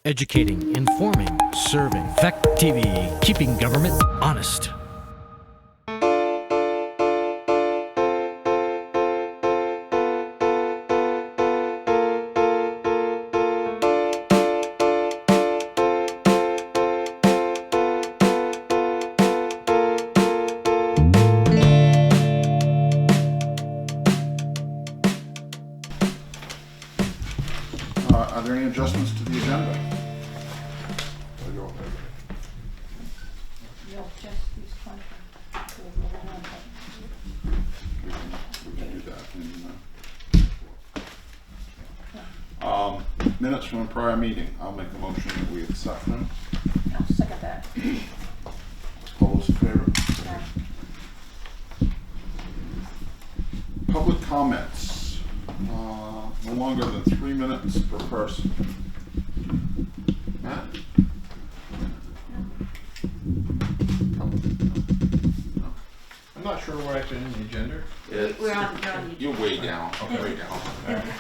Educating, informing, serving. Fact TV, keeping government honest. Are there any adjustments to the agenda? We can do that. Minutes from a prior meeting. I'll make a motion that we accept them. I'll second that. All those in favor? Public comments. No longer than 3 minutes per person. Matt? I'm not sure where I've been in the agenda. We're on the You're way down. Okay. Way down.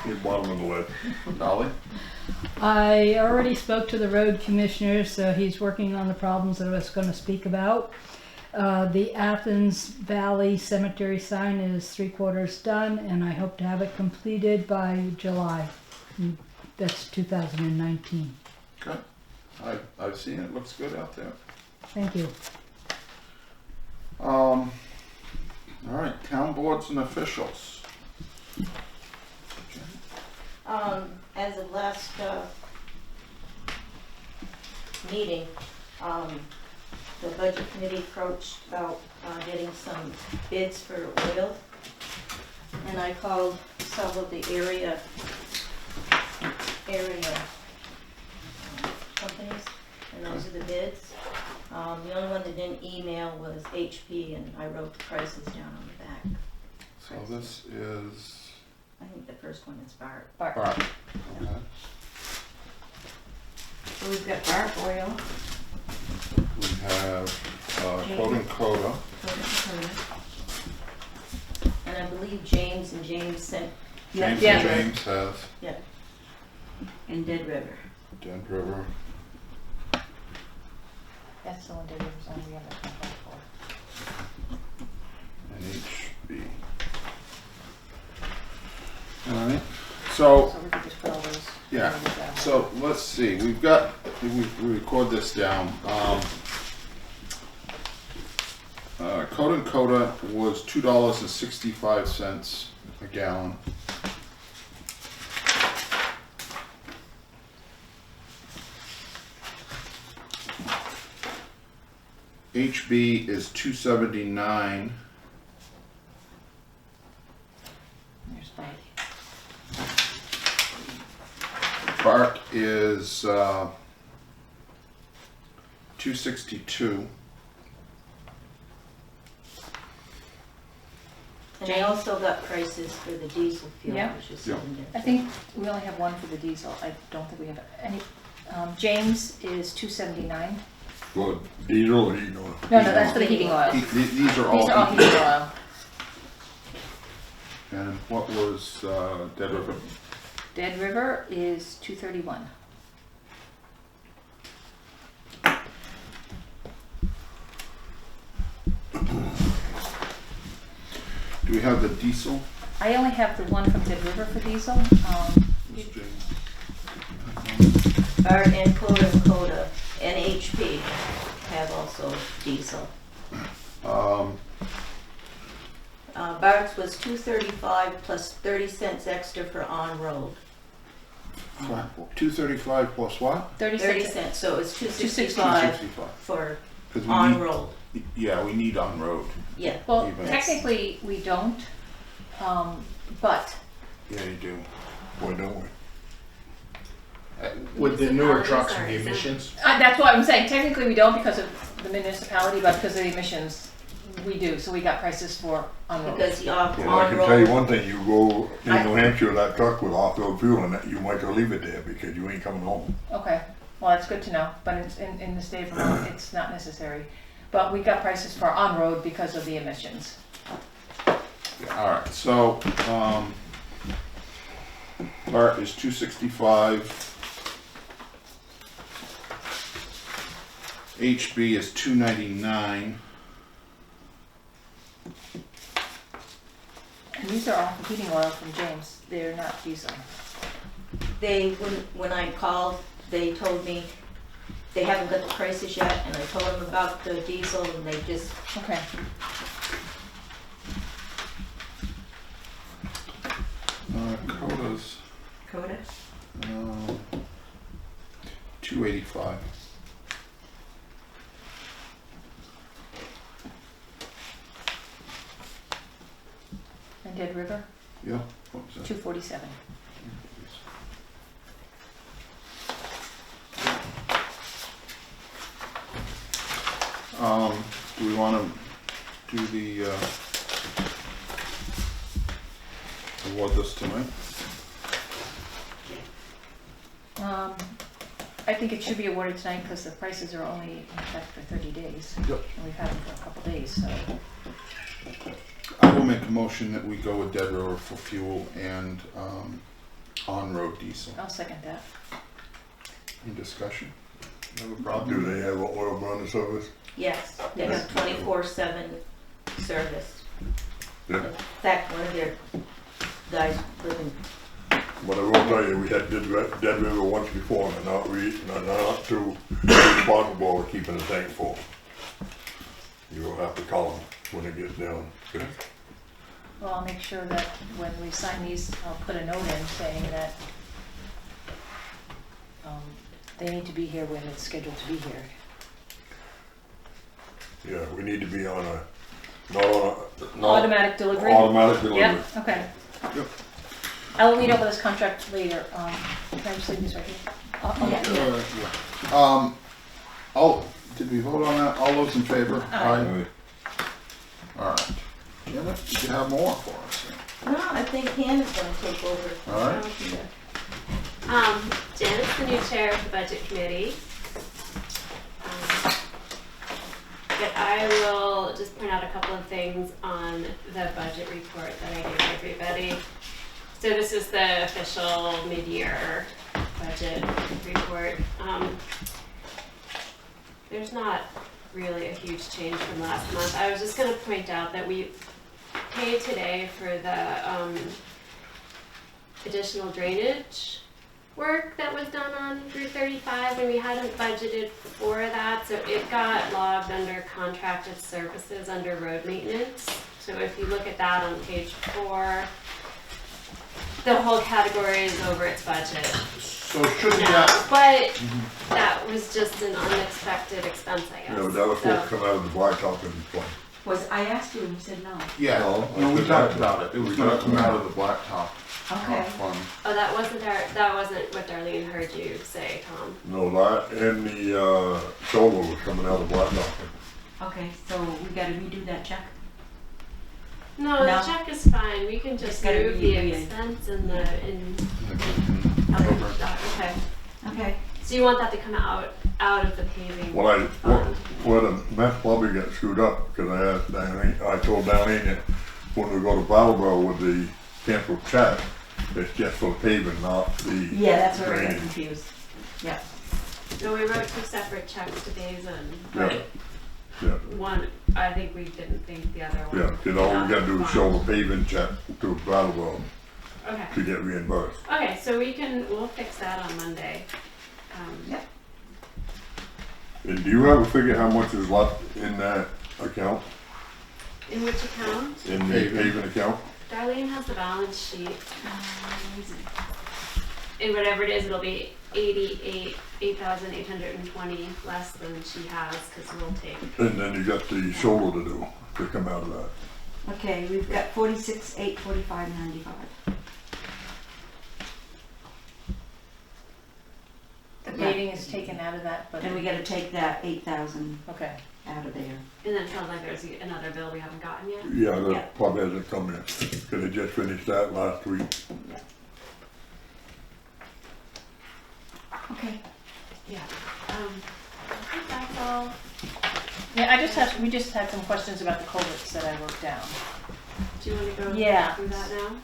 You're bottom of the list. Dolly? I already spoke to the road commissioner, so he's working on the problems that I was going to speak about. The Athens Valley Cemetery sign is 3/4 done, and I hope to have it completed by July. That's 2019. Okay. I've seen it. Looks good out there. Thank you. All right, town boards and officials. As of last meeting, the budget committee approached about getting some bids for oil, and I called some of the area companies, and those are the bids. The only one that didn't email was HP, and I wrote the prices down on the back. So this is I think the first one is Bart. Bart. Okay. So we've got Bart oil. We have Code and Coda. And I believe James sent. James Yeah. and James has Yeah. And Dead River. Dead River. That's the one that was on the other contract for. And HB. Alright, so, So we could just put all those. yeah, numbers down. so let's see, we record this down. Code and Coda was $2.65 a gallon. HB is $2.79. There's Bart. Bart is $2.62. And I also got prices for the diesel fuel, Yeah. which is Yeah. I think we only have one for the diesel. I don't think we have any. James is $2.79. Well, diesel or heating oil? No, that's for the heating oil. These are all. These are all heating oil. And what was Dead River? Dead River is $2.31. Do we have the diesel? I only have the one from Dead River for diesel. Ms. James? Bart and Coda and HP have also diesel. Bart's was $2.35 plus 30 cents extra for on-road. 235 plus what? 30 cents, so it was $2.65 265. for 'Cause we on-road. Yeah, we need on road. Yeah. Well, Even. technically we don't, but Yeah, you do. Why don't we? With the newer trucks and the emissions, that's what I'm saying. Technically we don't because of the municipality, but because of the emissions, we do. So we got prices for on-road. Because the Well, I can tell you on-road, one thing, you go in New Hampshire, that truck with off-road fuel in it, you might as well leave it there because you ain't coming home. Okay, well, that's good to know, but in the state of Vermont, it's not necessary. But we got prices for on-road because of the emissions. Yeah, all right, so Bart is 265. HB is $299. And these are all heating oil from James. They're not diesel. They, when I called, they told me they haven't got the prices yet, and I told them about the diesel, and they just, Okay. Coda's Coda? $285. And Dead River, Yeah. What was that? 247. Do we want to do the award this tonight? I think it should be awarded tonight because the prices are only in effect for 30 days. Yep. And we've had them for a couple days, so. I will make a motion that we go with Dead River for fuel and on-road diesel. I'll second that. Any discussion? Have a Do problem? they have an oil burner service? Yes, they have 24/7 service. Yeah. In fact, one of their guys living, But I will tell you, we had Dead River once before, and they're not too responsible with keeping the tank full. You will have to call them when it gets down. Well, I'll make sure that when we sign these, I'll put a note in saying that they need to be here when it's scheduled to be here. Yeah, we need to be on a, not on a, not Automatic delivery? automatic delivery. Yep, okay. Yep. I'll read over this contract later. Can I just leave this right here? Did we vote on that? All those in favor? Aye. All right. Janet, did you have more for us? no, I think Hannah's gonna take over. All right. Janet's the new chair of the budget committee. But I will just point out a couple of things on the budget report that I gave everybody. So this is the official mid-year budget report. There's not really a huge change from last month. I was just gonna point out that we paid today for the additional drainage work that was done on Route 35, and we hadn't budgeted for that, so it got logged under contracted services under road maintenance. So if you look at that on page 4, the whole category is over its budget So shouldn't now, that, but that was just an unexpected expense, I guess. Yeah, but that was supposed to So- come out of the blacktop in the I asked you and you said no. yeah, no, we talked about it. It was gonna come out of the blacktop Okay. fund. Oh, that wasn't what Darlene heard you say, Tom. No, that and the shoulder was coming out of the blacktop. Okay, so we gotta redo that check? No, the No. check is fine. We can just gotta move the be- expense in the, okay. Okay. So you want that to come out of the paving? Well, the mess probably got screwed up, because I asked Darlene, I told Darlene that when we go to Brattleboro with the canceled check, it's just for paving, not the Yeah, that's where I got drainage. confused. Yeah. No, we wrote 2 separate checks to Basin, Yeah. but Yeah, one, I think we didn't think the other one. yeah, because all we gotta do is show the paving check to Brattleboro Okay. to get reimbursed. Okay, so we'll fix that on Monday. Yep. And do you ever figure how much is left in that account, In which account? in the paving account? Darlene has the balance sheet. And whatever it is, it'll be 8,820 less than she has, because we'll take. And then you got the shoulder to do, to come out of that. Okay, we've got 46,845.95. The paving is taken out of that, but, And we gotta take that 8,000 okay. out of there. And then it sounds like there's another bill we haven't gotten yet. Yeah, Yeah. that probably hasn't come yet, because they just finished that last week. Okay. Yeah. I think that's all. Yeah, we just had some questions about the culverts that I wrote down. Do you want to go Yeah. through that now?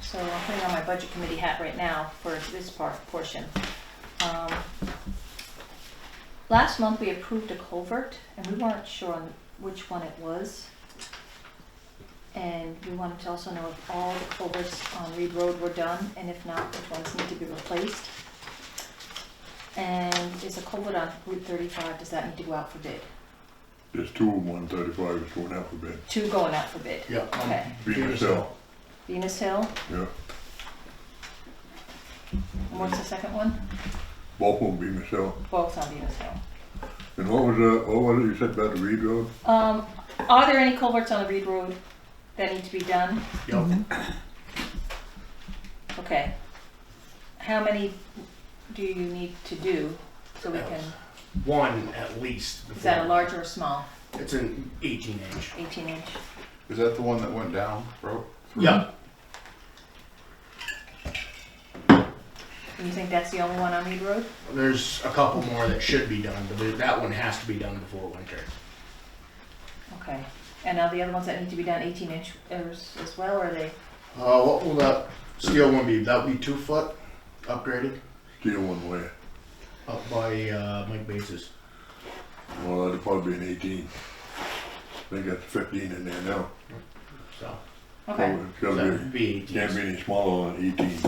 So I'm putting on my budget committee hat right now for this portion. Last month we approved a culvert and we weren't sure on which one it was. And we wanted to also know if all the culverts on Reed Road were done, and if not, which ones need to be replaced. And is a culvert on Route 35, does that need to go out for bid? There's two of them, 135 is going out for bid. Two going out for bid? Yeah. Okay. Venus Hill, Venus Hill, yeah. and what's the second one? Both of them Venus Hill. Both on Venus Hill. And what was it you said about the Reed Road? Are there any culverts on the Reed Road that need to be done? Yep. Okay. How many do you need to do so we can, One at least. is that a large or a small? It's an 18-inch. 18 inch? Is that the one that went down, bro? Yep. And you think that's the only one on Reed Road? There's a couple more that should be done, but that one has to be done before winter. Okay. And are the other ones that need to be done 18 inch as well, or are they? What will that steel one be? That would be 2 foot upgraded Steel one way. up by Mike Bates'. Well, that'd probably be an 18. I think that's 15 in there now. So Okay. So it's that gotta would be, be 18. can't be any smaller than 18.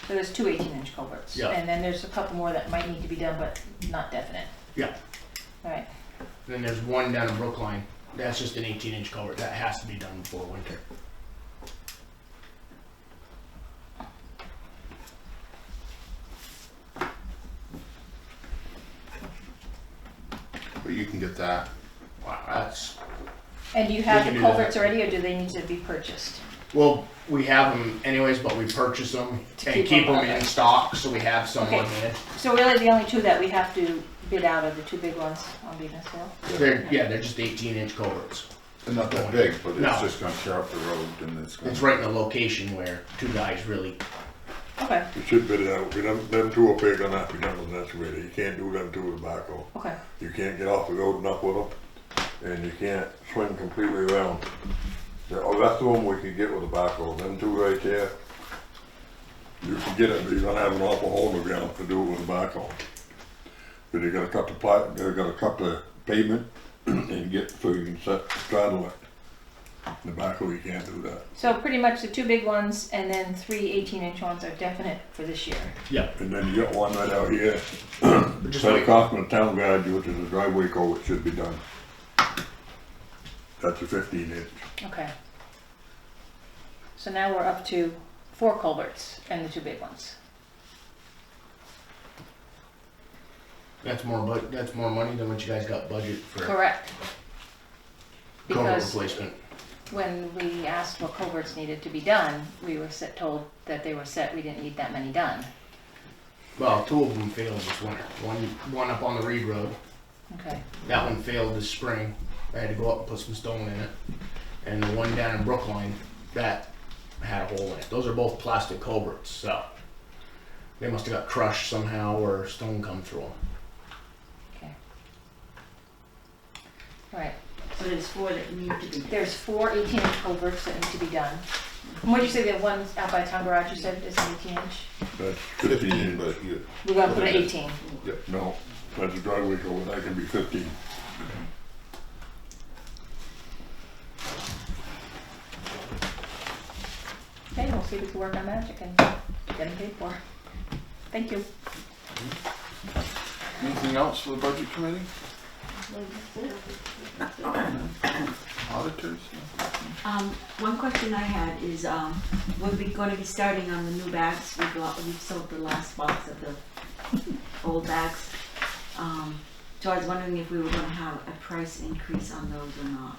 So there's two 18 inch culverts. Yeah. And then there's a couple more that might need to be done, but not definite. Yeah. All right. Then there's one down in Brookline. That's just an 18-inch culvert. That has to be done before winter. But you can get that. Wow, that's. And do you We have can the do that. culverts already, or do they need to be purchased? Well, we have them anyways, but we purchase them To and keep keep them them on. in stock, so we have some Okay. on hand. So really the only two that we have to bid out are the two big ones on Venus Hill? They're just 18-inch culverts. They're not that big, but it's No. just gonna tear up the road and it's gonna. It's right in a location where two guys really. Okay, You should bid it out. Them two up there gonna have to be done on that way. You can't do them two with a backhoe. okay. You can't get off the road and up with them. And you can't swing completely around. Oh, that's the one we could get with a backhoe. Them two right there. You can get it, but you're gonna have an awful hole in the ground to do it with a backhoe. But you gotta cut the pavement and get, so you can straddle it. The backhoe, you can't do that. So pretty much the two big ones and then three 18 inch ones are definite for this year. Yep. And then you got one right out here. Just Right like, across from the town garage, which is a driveway culvert, should be done. That's a 15 inch. Okay. So now we're up to 4 culverts and the two big ones. that's more money than what you guys got budget for Correct. culvert Because replacement. when we asked what culverts needed to be done, we were told that they were set, we didn't need that many done. Well, 2 of them failed this winter. One up on the Reed Road. Okay. That one failed this spring. I had to go up and put some stone in it. And the one down in Brookline, that had a hole in it. Those are both plastic culverts, so they must have got crushed somehow or stone come through them. Okay. All right. So there's 4 that need to be. There's 4 18 inch culverts that need to be done. And what did you say the one out by town garage you said is an 18 inch? That's 15 15, inch. but you, We're gonna put an 18. No, that's a driveway culvert. That can be 15. Okay, we'll see if we can work on magic and get them paid for. Thank you. anything else for the budget committee? Auditors? One question I had is, when we gonna be starting on the new bags? We sold the last box of the old bags. So I was wondering if we were gonna have a price increase on those or not.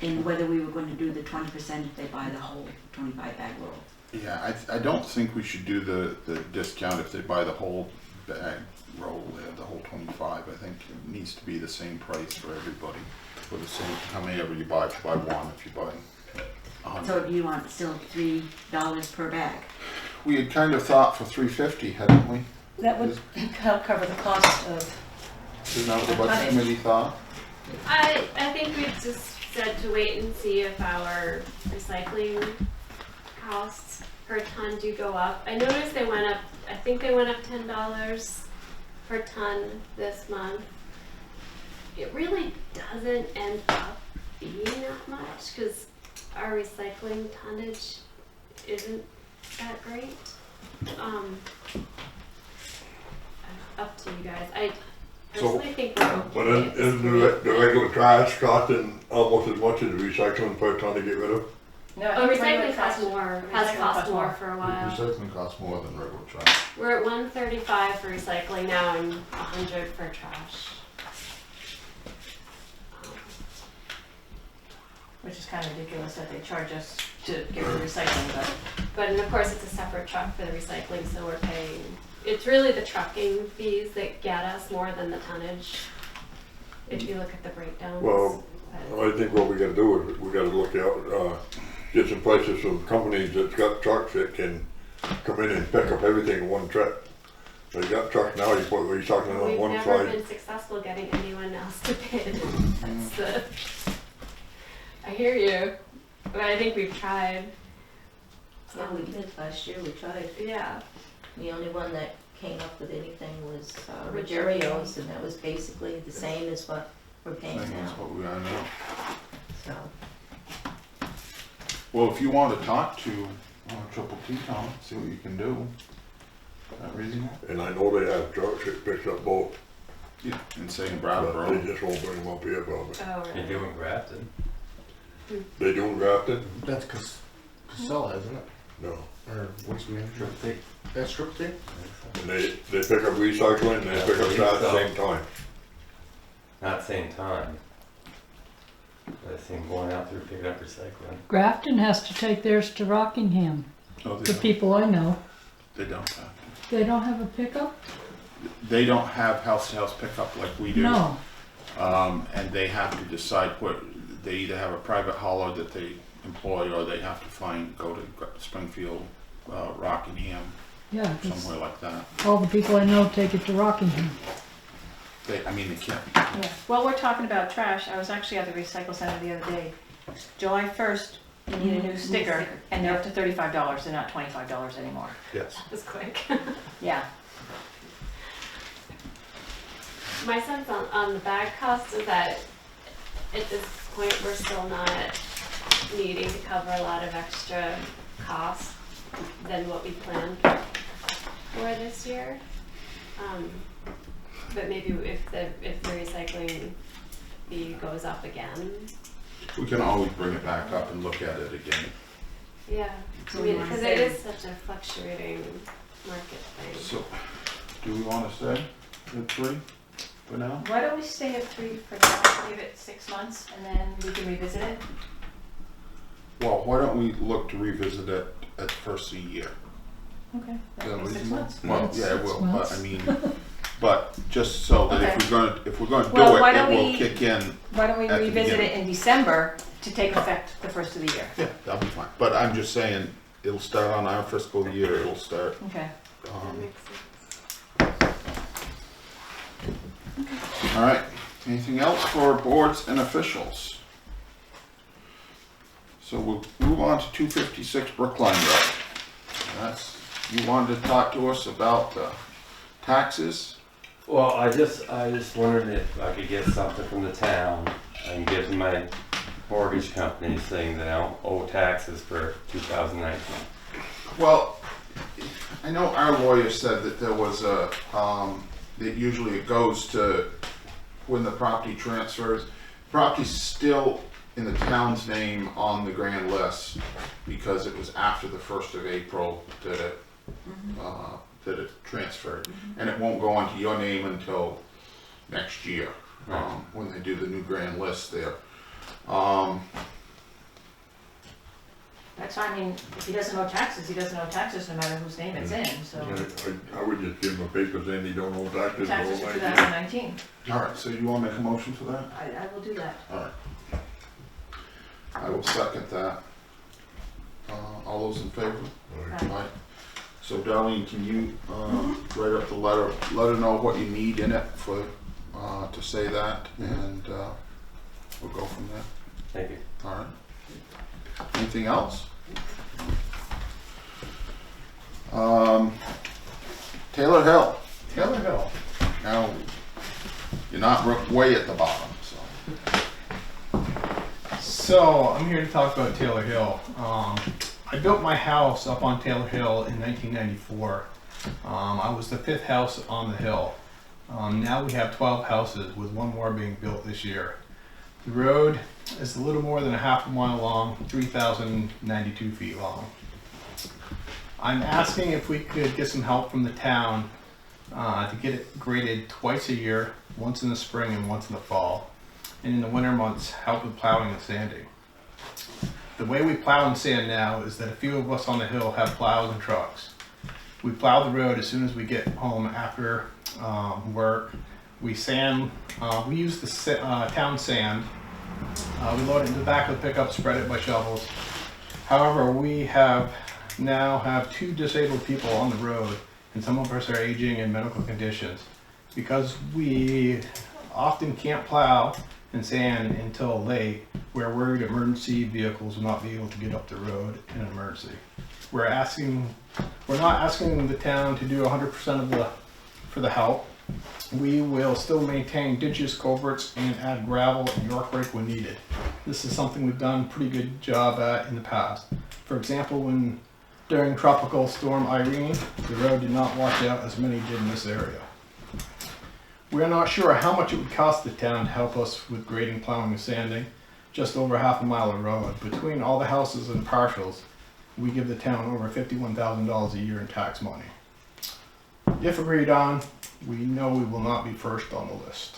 And whether we were gonna do the 20% if they buy the whole 25 bag roll. Yeah, I don't think we should do the discount if they buy the whole bag roll, the whole 25. I think it needs to be the same price for everybody, for the same, how many ever you buy, if you buy one, if you buy 100. So do you want still $3 per bag? We had kind of thought for $3.50, hadn't we? That would help cover the cost of, Isn't that what the budget committee thought? I think we just said to wait and see if our recycling costs per ton do go up. I noticed they went up, I think think they went up $10 per ton this month. It really doesn't end up being that much because our recycling tonnage isn't that great. Up to you guys. I personally think we're okay. But at this isn't point. the regular trash costing almost as much as the recycling per ton to get rid of? No, Oh, regular recycling costs trash- more. recycling Has cost costs more for a while. Recycling costs more than regular trash. We're at 135 for recycling now and 100 for trash. Which is kind of ridiculous that they charge us to get rid of recycling, But and of course it's a separate truck for the recycling, so we're paying. It's really the trucking fees that get us more than the tonnage. If you look at the breakdowns. Well, I think what we gotta do is we gotta look out, get some prices from companies that's got trucks that can come in and pick up everything in one trip. They got trucks now, you put recycling on We've one never side. been successful getting anyone else to bid. That's the. I hear you, but I think we've tried. Yeah, we did last year, we tried. Yeah. The only one that came up with anything was Rogerio. Rogerio's, and that was basically the same as what we're paying Same as now, what we are now. so. Well, if you want to talk to Triple T, Tom, see what you can do. Is that reasonable? And I know they have trucks that picks up both, Yeah. And say in but they Brattleboro. just won't bring them up here probably. Oh, You're really? doing Grafton. They doing Grafton? That's Casella, isn't it? No. Or waste management. That's Triple T? And they pick up recycling and they pick up trash at the same time. Not same time. But I seen going out through picking up recycling. Grafton has to take theirs to Rockingham. Oh, The people I know, They don't have. they don't have a pickup? They don't have house-to-house pickup like we do. No. And they have to decide what, they either have a private hauler that they employ or they have to go to Springfield, Rockingham, Yeah, 'cause somewhere like that. all the people I know take it to Rockingham. They can't. Yeah. Well, we're talking about trash. I was actually at the recycle center the other day. July 1st, you need a new sticker, and they're up to $35. They're not $25 anymore. Yes. That was quick. Yeah. My sense on the bag cost is that at this point we're still not needing to cover a lot of extra costs than what we planned for this year. But maybe if the recycling fee goes up again. We can always bring it back up and look at it again. Yeah, So I we mean, wanna because say- it is such a fluctuating market thing. So, do we want to stay at 3 for now? Why don't we stay at 3 for now, leave it 6 months, and then we can revisit it? Well, why don't we look to revisit it at the first of the year? Okay. Is that 6 reasonable? months. Well, That's yeah, it 6 will, but months. I mean, but just so that Okay. if we're gonna do Well, it, why it don't will we- kick in. Why don't we At the revisit beginning. it in December to take effect the first of the year? Yeah, that'll be fine. But I'm just saying, it'll start on our fiscal year, it'll start, Okay. That makes sense. all right. Anything else for boards and officials? So we'll move on to 256 Brookline Road. That's, you wanted to talk to us about taxes? Well, I just wondered if I could get something from the town and give to my mortgage company saying that I don't owe taxes for 2019. Well, I know our lawyer said that there was a, that usually it goes to when the property transfers. Property's still in the town's name on the grand list because it was after the 1st of April that it transferred. And it won't go onto your name until next year, when they do the new grand list there. That's fine. I mean, if he doesn't owe taxes, he doesn't owe taxes no matter whose name it's in, so. I would just give him a paper saying he don't owe taxes. Taxes for no idea. 2019. All right, so you want to make a motion for that? I will do that. All right. I will second that. All those in favor? Aye. So Darlene, can you write up the letter, let her know what you need in it for, to say that, and we'll go from there. Thank you. All right. Anything else? Taylor Hill. Taylor Hill. Now, you're not way at the bottom, so. So, I'm here to talk about Taylor Hill. I built my house up on Taylor Hill in 1994. I was the 5th house on the hill. Now we have 12 houses, with one more being built this year. The road is a little more than a half a mile long, 3,092 feet long. I'm asking if we could get some help from the town to get it graded twice a year, once in the spring and once in the fall. And in the winter months, help with plowing and sanding. The way we plow and sand now is that a few of us on the hill have plows and trucks. We plow the road as soon as we get home after work. We sand, we use the town sand. We load it in the back of the pickup, spread it by shovels. However, we now have 2 disabled people on the road, and some of us are aging in medical conditions. Because we often can't plow and sand until late, we're worried emergency vehicles will not be able to get up the road in an emergency. We're not asking the town to do 100% for the help. We will still maintain ditches, culverts, and add gravel and York rake when needed. This is something we've done a pretty good job at in the past. For example, during Tropical Storm Irene, the road did not wash out as many did in this area. We are not sure how much it would cost the town to help us with grading, plowing, and sanding. Just over half a mile of road. Between all the houses and partials, we give the town over $51,000 a year in tax money. If agreed on, we know we will not be first on the list.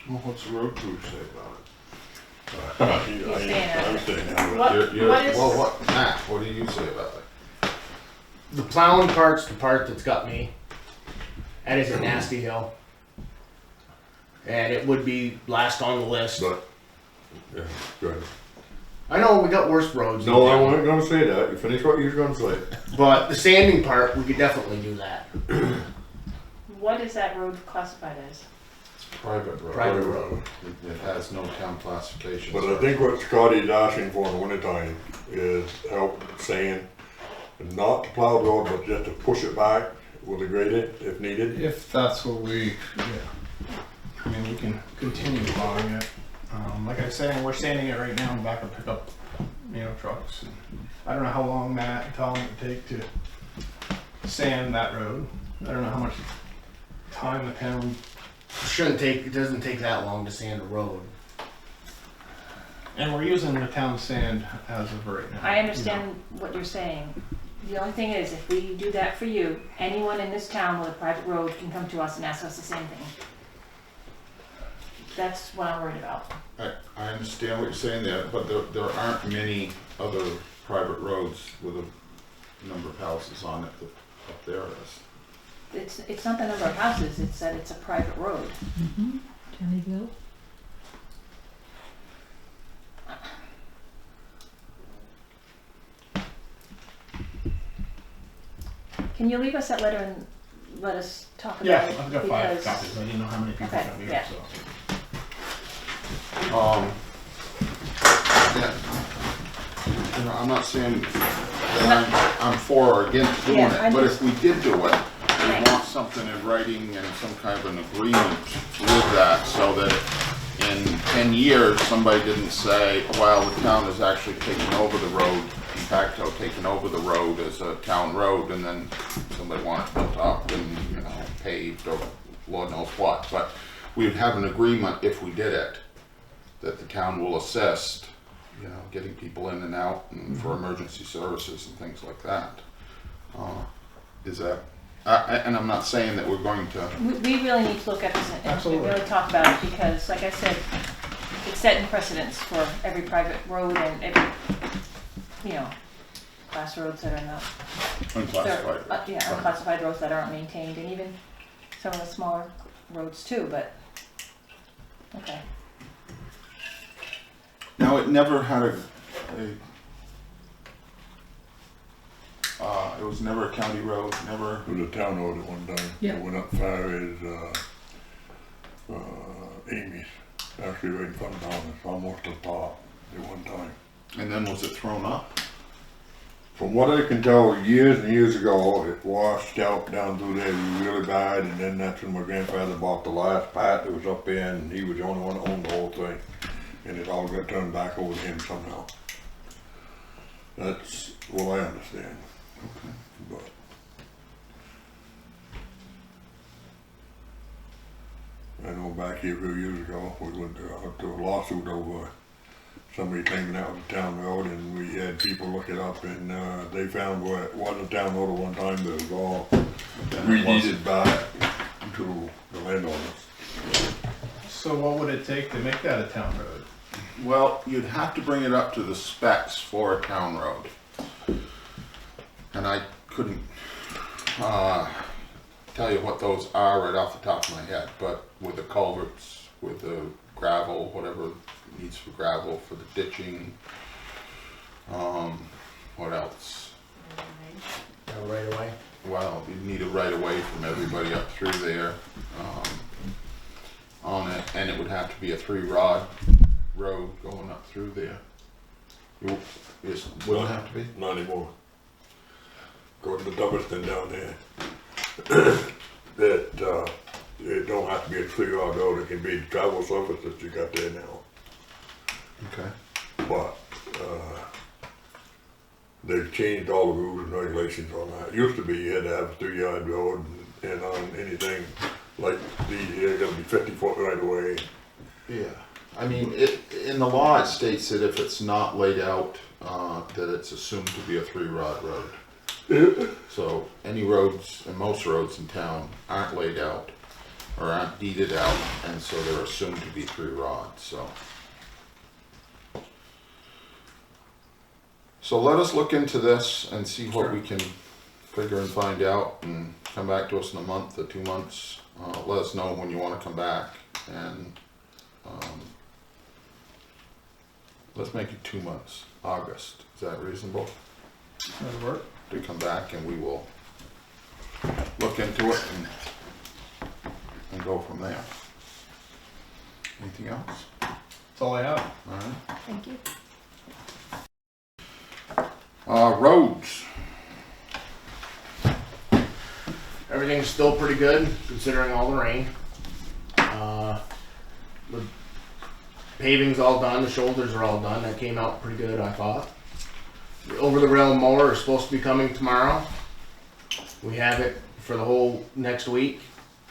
Well, what's the road crew say about He's saying I'm saying that. What Matt, what do you say about it? The plowing part's the part that's got me. That is a nasty hill. And it would be last on the list. But, yeah, go ahead. I know we got worse roads. No, I wasn't gonna say that. You finish what you were gonna say. But the sanding part, we could definitely do that. What is that road classified as? It's a private road. Private road. It has no town classification. But I think what Scotty's asking for in the wintertime is help sand, not to plow the road, but just to push it back with a grader if needed. If that's what we, I mean, we can continue plowing it. Like I was saying, we're sanding it right now in the back of pickup, trucks. And I don't know how long Matt and Tom would take to sand that road. I don't know how much time the town. It doesn't take that long to sand a road. And we're using the town sand as of right now. I understand what you're saying. The only thing is, if we do that for you, anyone in this town with a private road can come to us and ask us the same thing. That's what I'm worried about. I understand what you're saying there, but there aren't many other private roads with a number of houses on it that up there is. It's not the number of houses, it's that it's a private road. Mm-hmm. Kennyville. Can you leave us that letter and let us talk about Yeah, it? I've got 5 copies. I didn't know how many people Okay, are here, yeah. so. Yeah. I'm not saying that I'm for or against doing Yeah, it, but if we did do it, we want something in writing and some kind of an agreement with that, so that in 10 years, somebody didn't say, well, the town is actually taking over the road, de facto taking over the road as a town road, and then somebody wants it built up and, paved or Lord knows what. But we would have an agreement if we did it, that the town will assist, getting people in and out and for emergency services and things like that. Is that, and I'm not saying that we're going to. We really need to look at this and really talk about it, because like I said, it's setting precedents for every private road and every, class roads that are not. Unclassified. Unclassified roads that aren't maintained, and even some of the smaller roads too, but, okay. Now, it never had it was never a county road, never. It was a town road at one time. Yeah. It went up far as Amy's, actually right in front of Thomas, almost to the top at one time. And then was it thrown up? From what I can tell, years and years ago, it washed out down through there really bad, and then that's when my grandfather bought the last part that was up there, and he was the only one that owned the whole thing. And it all got turned back over to him somehow. That's what I understand. Okay. But I know back here a few years ago, we went to a lawsuit over somebody claiming that was a town road, and we had people look it up, and they found where it was a town road at one time, but it was all redeeded back to the landowners. So what would it take to make that a town road? Well, you'd have to bring it up to the specs for a town road. And I couldn't tell you what those are right off the top of my head, but with the culverts, with the gravel, whatever it needs for gravel, for the ditching, what else? Right away. Well, you need a right of way from everybody up through there on it, and it would have to be a 3-rod road going up through there. It wouldn't have to be? Not anymore. Go to the Dummerston down there. That it don't have to be a 3-rod road, it can be the travel surface that you got there now. Okay. But they've changed all the rules and regulations on that. It used to be you had to have a 3-yard road, and on anything like these here, gotta be 50-foot right away. Yeah. I mean, in the law it states that if it's not laid out, that it's assumed to be a 3-rod road. So any roads, and most roads in town aren't laid out or aren't deeded out, and so they're assumed to be 3-rod, So let us look into this and see what we can figure and find out, and come back to us in a month or 2 months. Let us know when you want to come back, and let's make it 2 months, August. Is that reasonable? That'd work. To come back, and we will look into it and go from there. Anything else? That's all I have. All right. Thank you. Roads. Everything's still pretty good considering all the rain. The paving's all done, the shoulders are all done. That came out pretty good, I thought. The over-the-rail mower is supposed to be coming tomorrow. We have it for the whole next week,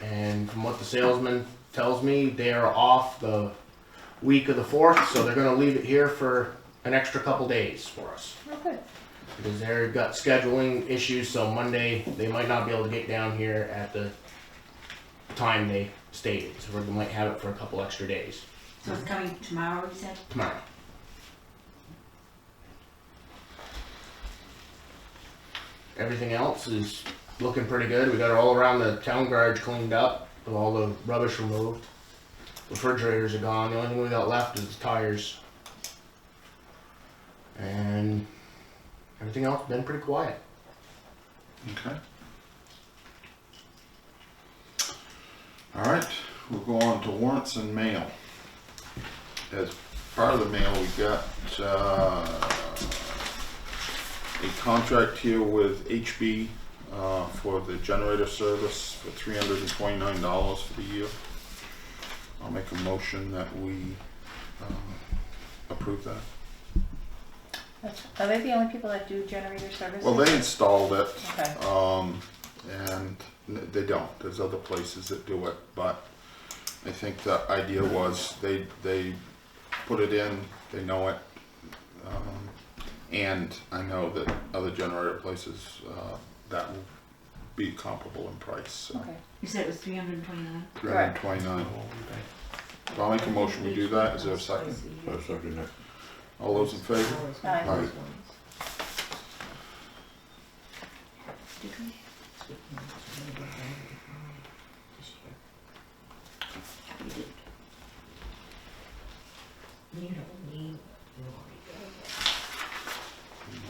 and from what the salesman tells me, they are off the week of the 4th, so they're going to leave it here for an extra couple days for us. Okay. Because they've got scheduling issues, so Monday they might not be able to get down here at the time they stated, so we might have it for a couple extra days. So it's coming tomorrow, you said? Tomorrow. Everything else is looking pretty good. We got all around the town garage cleaned up, with all the rubbish removed. Refrigerators are gone. The only thing we got left is the tires. And everything else has been pretty quiet. Okay. All right, we'll go on to warrants and mail. As part of the mail, we got a contract here with HB for the generator service for $329 for the year. I'll make a motion that we approve that. Are they the only people that do generator services? Well, they installed it, Okay. and they don't. There's other places that do it, but I think the idea was they put it in, they know it, and I know that other generator places that will be comparable in price. So. Okay. You said it was 329? Correct. 329. So I'll make a motion we do that. Is there a second? I'll second that. All those in favor? Aye. Aye.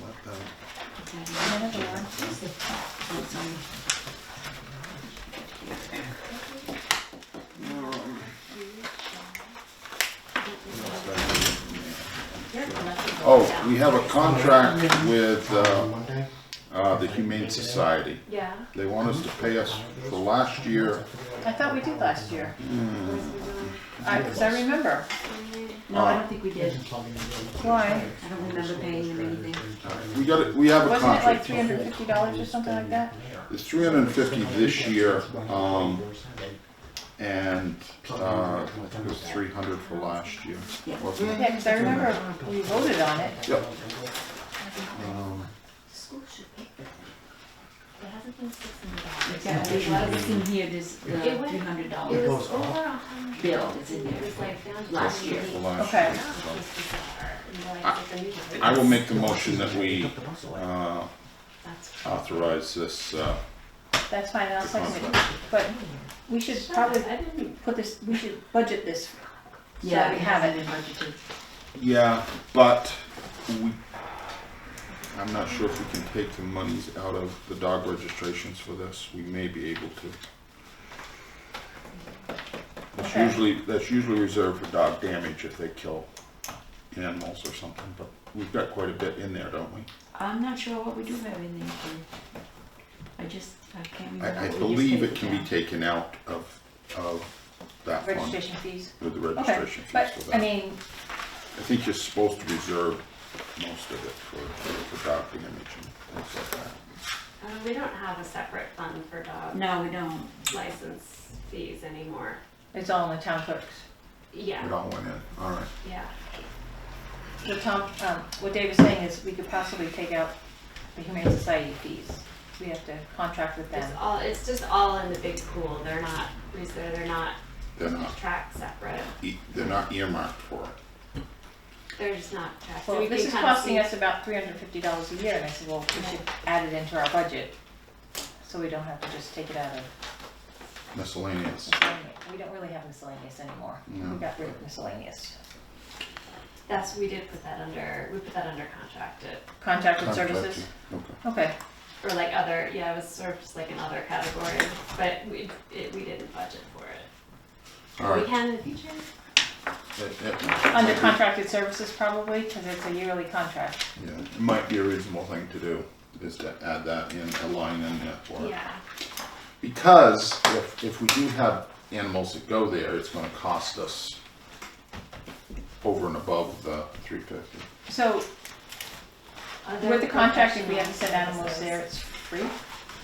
Let them- Another one. Oh, sorry. Oh, we have a contract with the Humane Society. Yeah. They want us to pay us for last year. I thought we did last year. Because I remember. No, I don't think we did. Why? I don't remember paying them anything. We have a Wasn't it like contract. $350 or something like that? It's $350 this year, and I think it was $300 for last year. Wasn't it? Yeah, because I remember we voted on it. Yep. School should pay for that. It hasn't been $600. Yeah, there's a lot of this in here, there's the It went- $300 It was over 100. bill that's in It there. was like down to Last year. For last Okay. year, so. It's bizarre. And like the new- I will make the motion that we That's authorize this. That's fine, I'll second it. But we should probably I didn't. put this, we should budget this. So Yeah, we it have hasn't it. been budgeted. Yeah, but I'm not sure if we can take the monies out of the dog registrations for this. We may be able to. Okay. That's usually reserved for dog damage if they kill animals or something, but we've got quite a bit in there, don't we? I'm not sure what we do have in there for, I can't remember. I what we just believe paid it for can be that. taken out of that fund Registration fees. with the Okay, registration fees but, for I that. mean, I think you're supposed to reserve most of it for dog damage and things like that. We don't have a separate fund for dog No, we don't. license fees anymore. it's all in the town clerks. Yeah, It all went in, all right. yeah. The town, what Dave is saying is we could possibly take out the Humane Society fees. We have to contract with them. It's just all in the big pool. They're not, they're not They're not, tracked separate. they're not earmarked for it. They're just not tracked. So Well, we this can is kind of costing see- us about $350 a year, and I said, well, we should add it into our budget, so we don't have to just take it out of Miscellaneous. miscellaneous. We don't really have miscellaneous anymore. No. We got rid of miscellaneous. we did put that under, we put that under contracted. Contracted services? Okay. Okay. Or like other, yeah, it was sort of just like another category, but we didn't budget for it. All We right. can in the future. Under contracted services probably, because it's a yearly contract. Yeah, it might be a reasonable thing to do, is to add that in, a line in there for it. Yeah. Because if we do have animals that go there, it's gonna cost us over and above the $350. So Other with the contract, if we have to professional send animals services. there, it's free,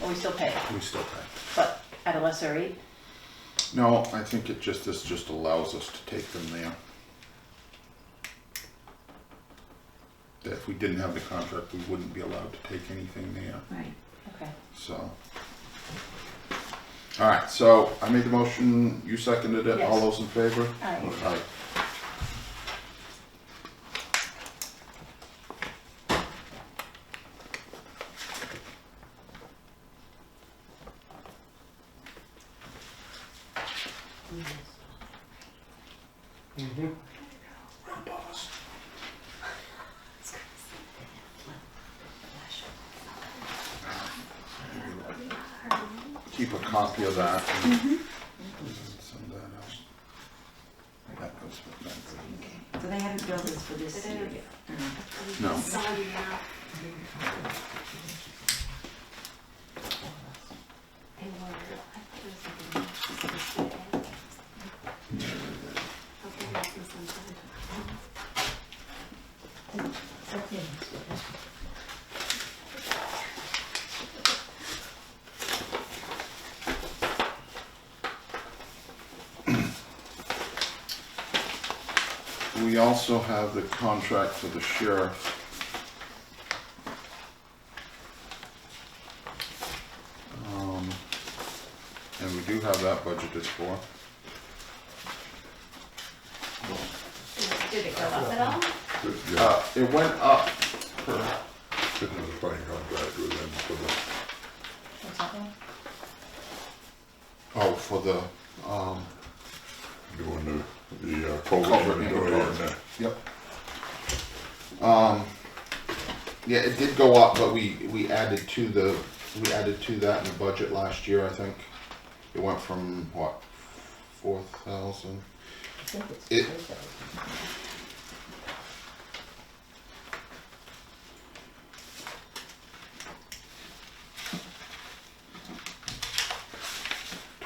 or we still pay, We still pay. but at a lesser rate? No, I think this just allows us to take them there. That if we didn't have the contract, we wouldn't be allowed to take anything there, Right. Okay. so. All right, so I made the motion, you seconded it, all Yes. those in favor? Aye. Aye. Keep a copy of that. and Send that out. That goes with that. So they haven't billed us for this They year didn't. yet? Or no? No. And we're, I thought it was like a- Okay, that's this one. We also have the contract for the sheriff. And we do have that budgeted for. Did it go up at all? Yeah, It went up per, this is a signed contract with them for the, What's that one? oh, for the, doing the culvert Culvert inventory and inventory. that. Yep. Yeah, it did go up, but we added to that in the budget last year, I think. It went from, what, 4,000? It,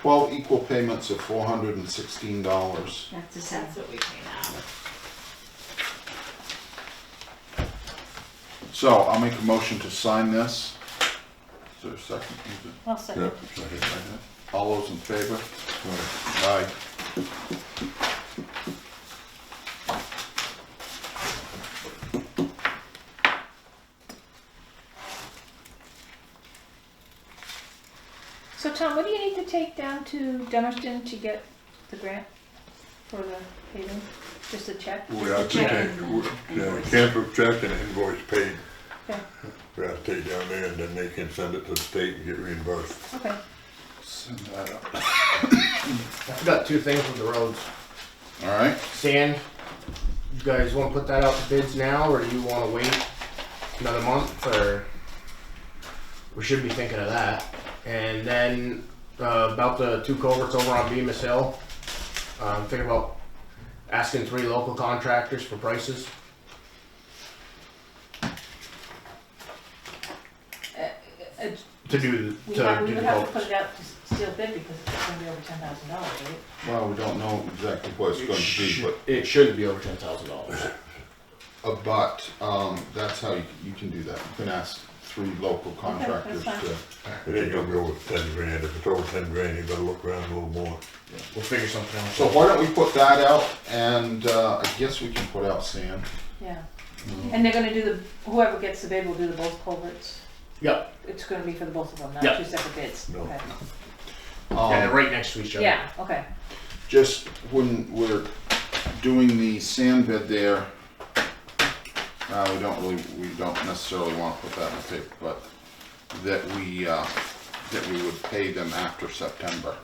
12 equal payments of $416. That's a set. That's what we pay now. So I'll make a motion to sign this. Is there a second? Is it- I'll second. Yep. Second. All those in favor? Aye. So Tom, what do you need to take down to Dummerston to get the grant for the paving? Just a check? We have to check take, and the cancel check and invoice paid. Okay, We have to take down there and then they can send it to the state and get reimbursed. okay. Send that up. I got two things with the roads. All right. Sand, you guys wanna put that out to bids now, or do you wanna wait another month, or? We should be thinking of that. And then, about the 2 culverts over on Bemis Hill, thinking about asking 3 local contractors for prices. To do, We to have, do we the would have to put culverts. it out to sealed bid because it's gonna be over $10,000, right? Well, we don't know exactly what it's going to be, but It shouldn't be over $10,000. that's how you can do that. You can ask 3 local contractors fine. to. It ain't gonna be over 10 grand. If it's over 10 grand, you gotta look around a little more. We'll figure something else. So why don't we put that out, and I guess we can put out sand. Yeah. And they're gonna do the, whoever gets the bid will do the both culverts. Yep, It's gonna be for the both of them, not Yep. 2 separate bids. No. Okay. yeah, they're right next to each other. Yeah, okay. Just when we're doing the sand bid there, we don't necessarily want to put that in the paper, but that we would pay them after September,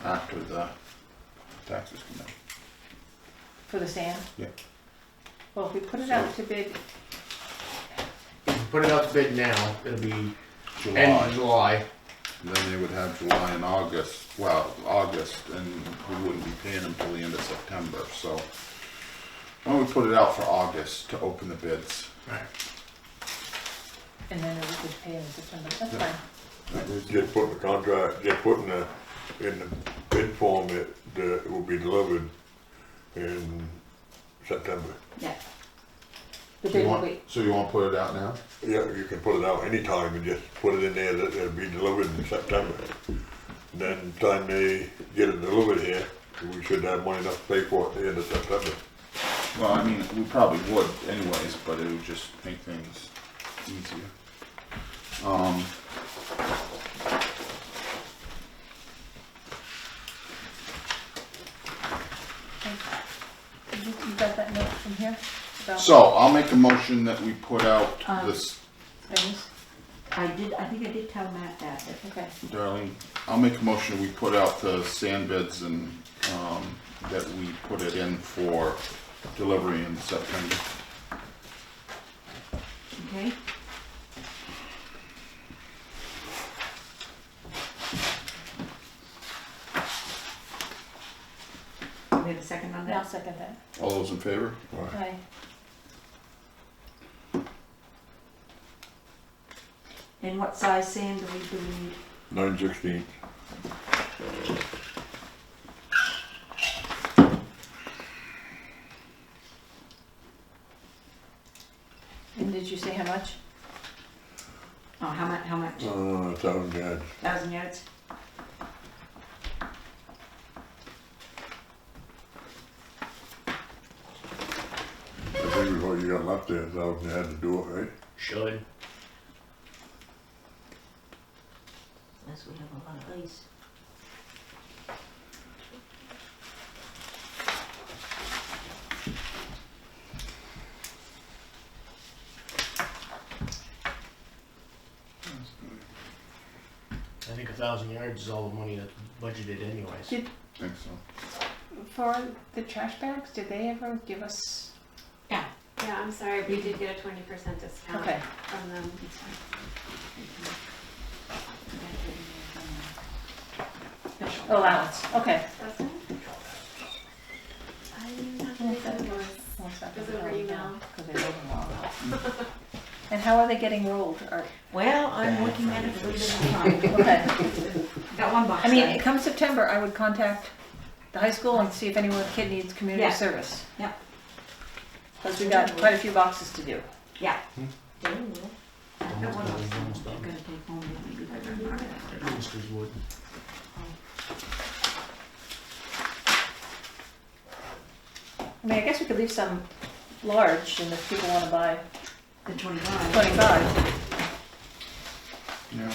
after the taxes come in. For the sand? Yeah. Well, if we put it out to bid, If you put it out to bid now, it'll be end July, of July. and then they would have July and August, and we wouldn't be paying them till the end of September, so. Why don't we put it out for August to open the bids? Right. and then we could pay in September, that's Yeah. fine. Just put in the contract, just put in the bid form that it will be delivered in September. Yeah. The So bid you will want, be, so you want to put it out now? Yeah, you can put it out anytime and just put it in there that it'll be delivered in September. And then time they get it delivered here, we should have money enough to pay for it at the end of September. Well, I mean, we probably would anyways, but it would just make things easier. you got that note from here? About So I'll make a motion that we put out this, things? I think I did tell Matt that. Okay. Darlene, I'll make a motion that we put out the sand bids and, that we put it in for delivery in September. Okay? We have a second on Yeah, I'll that? second that. All those in favor? Aye. And what size sand do we need? 9/16. And did you say how much? Oh, how much? 1,000 yards. 1,000 yards? I think what you got left there, 1,000 yards to do it, right? Should. Unless we have a lot of ice. I think 1,000 yards is all the money that's budgeted anyways. Did, I think so. for the trash bags, did they ever give us? Yeah, I'm sorry, we did get a 20% discount Okay. from them. Allowance, okay. That's fine. I didn't have to make that noise. Goes over email. Because they're rolling along. And how are they getting rolled? Or, Well, I'm looking at it a little bit at a time. okay. Got one box. I mean, done. come September, I would contact the high school and see if any kid needs community Yeah. service. Yeah. Because we got quite a few boxes to do. Yeah. Almost You're done. gonna take home with me because I'm part of that. Minister's wood. I mean, I guess we could leave some large, and if people want to buy The 25. 25. Yeah.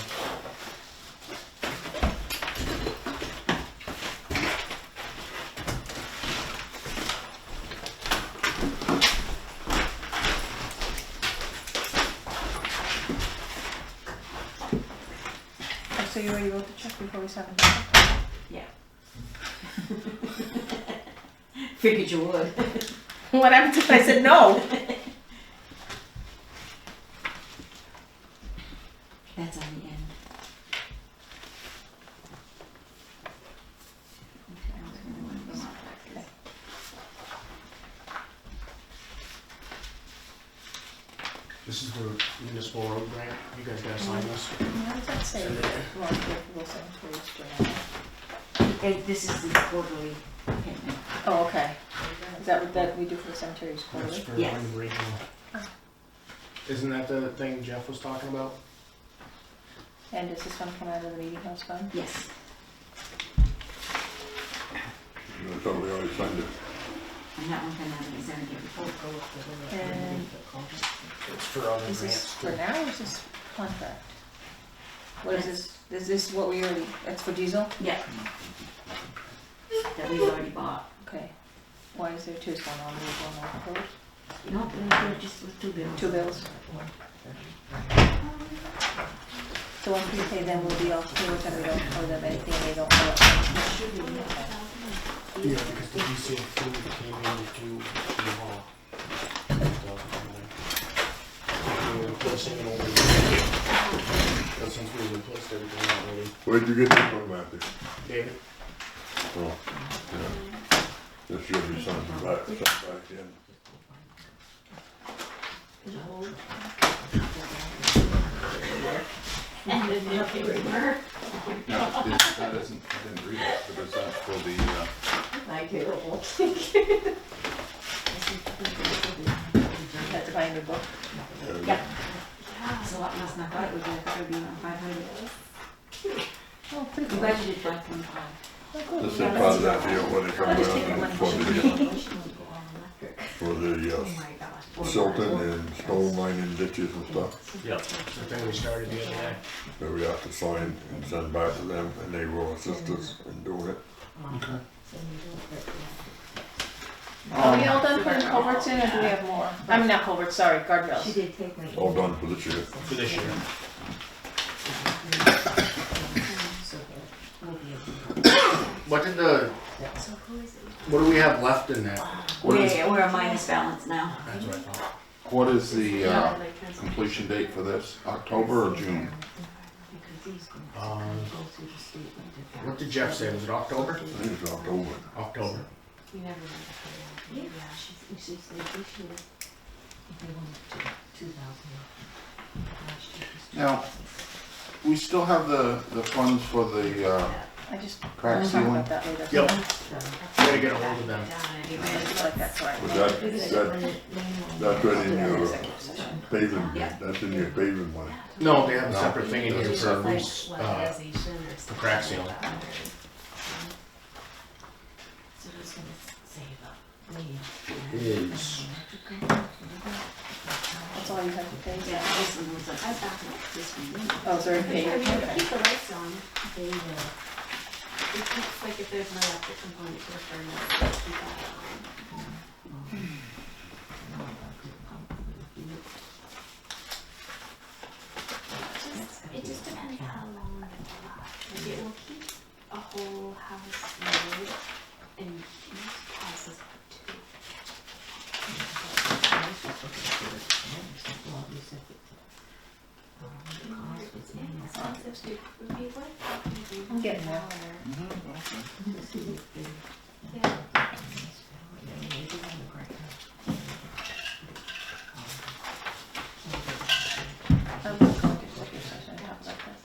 Oh, so you already wrote the check before we signed it? Yeah. Figured you would. What happened if I said no? That's on the end. Okay, I was gonna want to go out like this. This is the municipal road grant. You guys gotta sign this. What does that say? Send it in. Well, we'll send it to you straight This is the quarterly payment. Oh, okay. Is that what that we do for the cemeteries That's quarterly? for Yes. Wyndham Regional. Isn't that the thing Jeff was talking about? And does this one come out of the meeting house fund? Yes. Somebody already signed it. And that one came out of the cemetery. And It's for other is this grants for too. now or is this contract? What is this? Is this what we already, that's for diesel? Yeah. That we've already bought. Okay. Why is there two going on, one on the road? No, they're just with 2 bills. Two bills. So once we pay them, we'll be all clear with them, we don't owe them anything, they don't owe us. Yeah, because the DC food came in to the hall. We were replacing it over here. But since we replaced everything already, Where'd you get this from, Matthew? David, Oh, yeah. This should be something back in. No, that isn't, I didn't read it, but is that for the, That's buying a new book. Yeah. It's a lot less than I thought it would be. I thought it would be around 500. Oh, pretty We good. budgeted 5.5. This is part of that deal when they come I'll just take the around money. for the silting and stone lining ditches and stuff. yep, the thing we started the other day. That we have to sign and send back to them, and they will assist us in doing it. okay. Are we all done putting culverts in, or do we have more? I mean, not culverts, sorry, She guardrails. did take my. All done for this year. For this year. What did the, what do we have left in that? What is, We're a minus balance now. That's what I thought. what is the, completion date for this? October or June? What did Jeff say? Was it October? I think it's October. October. Now, we still have the funds for the, I just, crack we'll talk ceiling? about that later. Yep. Gotta get a hold of them. It's like that, sorry. But that's right in your paving, that's in your paving money. No, they have a No. separate thing in here for loose, for crack sealing. Is, That's all you have to pay? Yeah, this one was like, this one. Oh, it's already paid? Keep the lights on. They, it looks like if there's an electric component to the furnace, keep that on. It just depends how long it lasts. It will keep a whole house lit and most houses are too. Expensive to repeat with. I'm getting there. Yeah. I'm going to contact executive session and talk about this.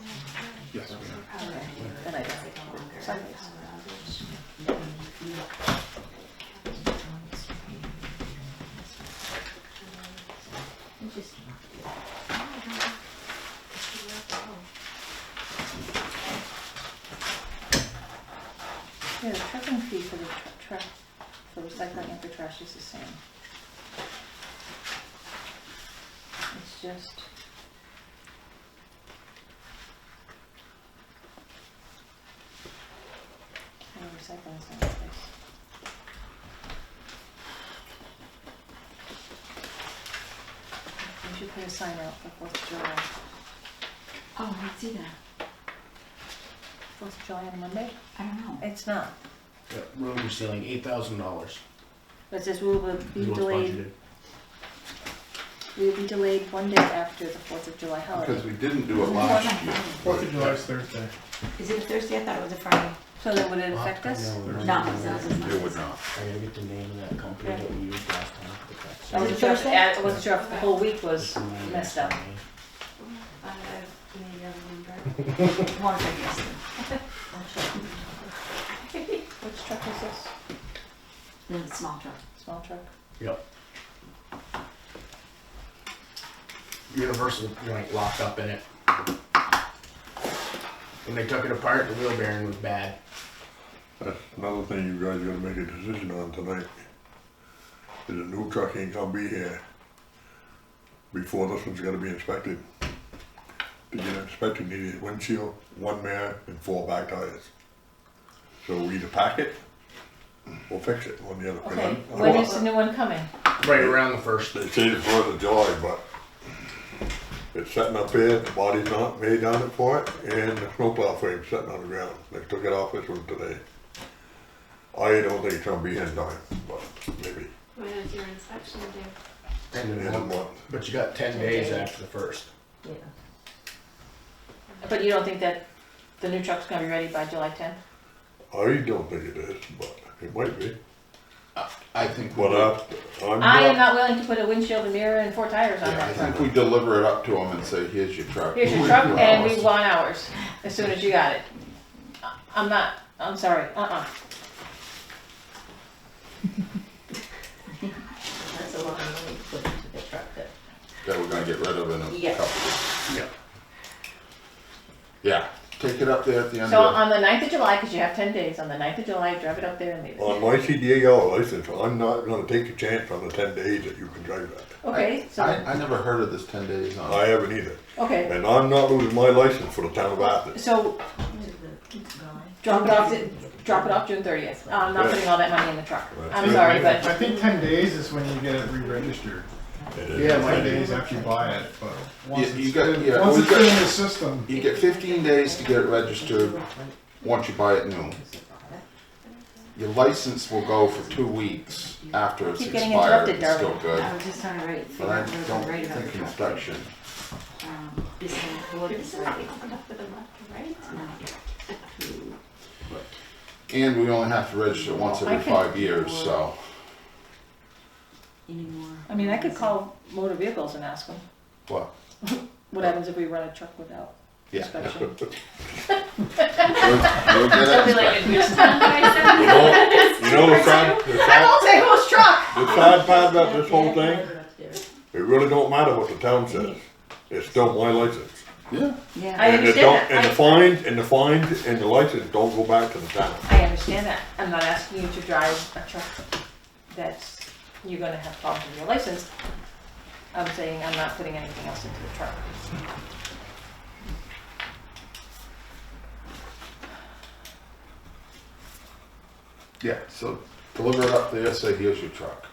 yes, we have. Okay, then I don't. Yeah, the trucking fee for the truck, for recycling and for trash is the same. It's just. Recycling is not the place. We should put a sign out for 4th of July. Oh, I see that. 4th of July on Monday? I don't know. It's not. Yeah, road resealing, $8,000. It says we will is be what's delayed, budgeted. we will be delayed one day after the 4th of July holiday. Because we didn't do it last year. 4th of July is Thursday. Is it a Thursday? I thought it was a Friday. So then would it affect us? No, No, it doesn't. It would not. I gotta get the name of that company that we used last time for the trucks. I wasn't sure if, I wasn't sure if the whole week was messed up. Maybe I'll remember. One of them yesterday. Which truck is this? The small truck. Small truck? Yep. Universal joint locked up in it. When they took it apart, the wheel bearing was bad. That's another thing you guys gotta make a decision on tonight. Is a new truck ain't gonna be here before this one's gotta be inspected. To get inspected, you need a windshield, 1 mirror, and 4 back tires. So we either pack it, or fix it, one or the other. Okay, when is the new one coming? Right around the first. They say the 4th of July, but it's sitting up here, the body's not made on it for it, and the snowplow frame's sitting on the ground. They took it off this one today. I don't think it's gonna be in time, but maybe When is your inspection due? End of in the a month. month. But you got 10 days after the first. Yeah. But you don't think that the new truck's gonna be ready by July 10th? I don't think it is, but it might be. I think we But I'm I am not, not willing to put a windshield, a mirror, and 4 tires on yeah, I that think truck. we deliver it up to them and say, here's your truck. Here's your truck, and we want ours, as soon as you got it. I'm sorry, That's a lot of money to put into the truck that. That we're gonna get rid of in a Yeah. couple of Yeah. Yeah, take it up there at the end So of on the 9th of July, because you have 10 days, on the 9th of July, drive it up there and leave it. on my CDAO license, I'm not gonna take a chance on the 10 days that you can drive that. Okay, so, I never heard of this 10 days on. I haven't either. okay, And I'm not losing my license for the town of Athens. so drop it off June 30th. I'm not putting all that money in the truck. I'm sorry, I but, think 10 days is when you get it re-registered. Yeah, 10 mine days after you buy it, but once You it's got- been, yeah, once we it's got- been in the system. You get 15 days to get it registered once you buy it new. Your license will go for 2 weeks after it's Keep getting expired. interrupted, It's still darling. good. I was just trying to write, But figure I out what don't to write about think the truck. inspection. This one, board is right. For the left, right? And we only have to register once every I can- 5 years, so. Anymore. I mean, I could call motor vehicles and ask them, What? what happens if we run a truck without Yeah. inspection? We'll get They'll be it like, inspected. Which one do I send? You know the sad, I won't say whose truck! the sad part about this whole thing, it really don't matter what the town says. It's still my license. Yeah. Yeah. I And it understand don't- that. And the fines and the license don't go back to the town. I understand that. I'm not asking you to drive a truck that's, you're gonna have problems with your license. I'm saying I'm not putting anything else into the truck. Yeah, so deliver it up there, say, here's your truck.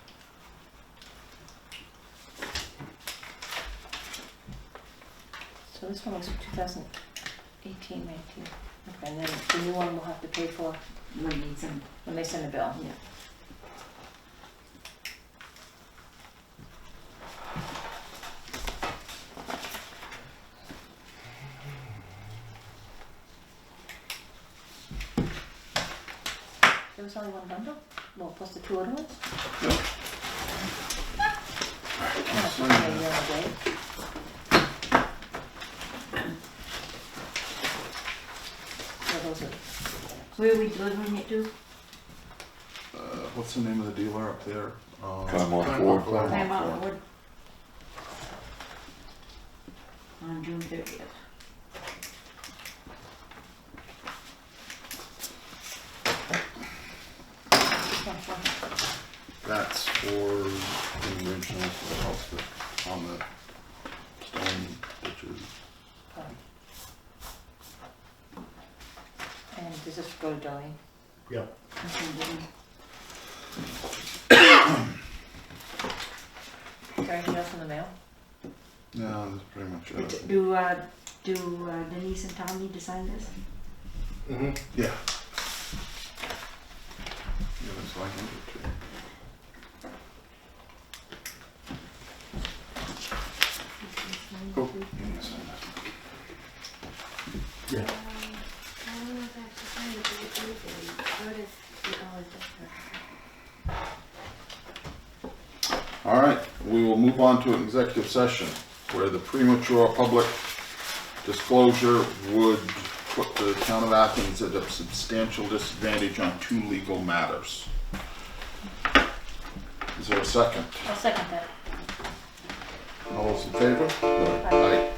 So this one was 2018, 19. Okay, and then the new one we'll have to pay for We need some, when they send a bill. yeah. There was only one bundle? Well, plus the 2 other ones? Yep. Oh, it's only a year away. Yeah, those are, Where are we delivering it to? What's the name of the dealer up there? Claremont Claremont Ford. Claremont Wood. On June 30th. go to Darlene. Yep. Is there anything else in the mail? No, that's pretty much it. Do Denise and Tom need to sign this? Mm-hmm. Yeah. Yeah, that's why I can do it too. Oh, you need to sign that. Yeah. I don't know if I have to sign it, but anything. What is the All right, we will move on to an executive session where the premature public disclosure would put the town of Athens at a substantial disadvantage on 2 legal matters. Is there a second? I'll second that. All those in favor? Aye.